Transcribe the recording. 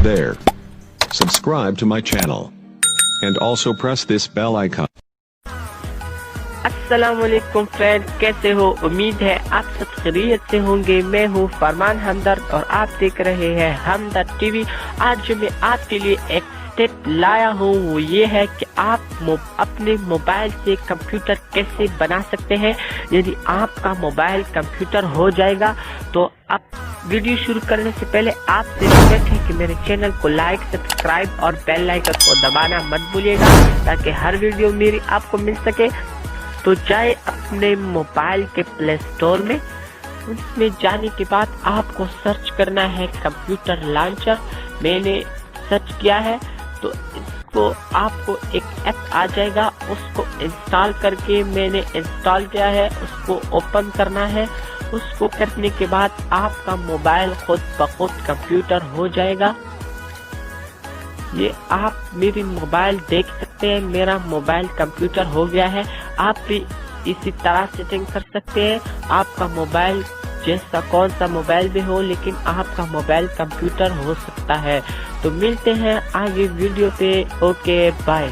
there. Subscribe to my channel. And also press this bell icon. अस्सलामुअलैकुम friend, कैसे हो? उम्मीद है आप सब खैरियत से होंगे। मैं हूँ फरमान हमदर्द और आप देख रहे हैं हमदर्द टीवी। आज जो मैं आपके लिए एक स्टेप लाया हूँ वो ये है कि आप अपने मोबाइल से कंप्यूटर कैसे बना सकते हैं। यदि आपका मोबाइल कंप्यूटर हो जाएगा तो आप वीडियो शुरू करने से पहले आपसे रिक्वेस्ट है कि मेरे चैनल को लाइक, सब्सक्राइब और बेल आइकन को दबाना मत भूलिएगा ताकि हर वीडियो मेरी आपको मिल सके। तो जाए अपने मोबाइल के प्ले स्टोर में, उसमें जाने के बाद आपको सर्च करना है कंप्यूटर लॉन्चर। मैंने सर्च किया है तो इसको आपको एक ऐप आ जाएगा, उसको इंस्टॉल करके मैंने इंस्टॉल किया है। उसको ओपन करना है। उसको करने के बाद आपका मोबाइल खुद ब खुद कंप्यूटर हो जाएगा। ये आप मेरी मोबाइल देख सकते हैं, मेरा मोबाइल कंप्यूटर हो गया है। आप भी इसी तरह सेटिंग कर सकते हैं। आपका मोबाइल जैसा कौन सा मोबाइल भी हो, लेकिन आपका मोबाइल कंप्यूटर हो सकता है। तो मिलते हैं आगे वीडियो पे। Okay bye.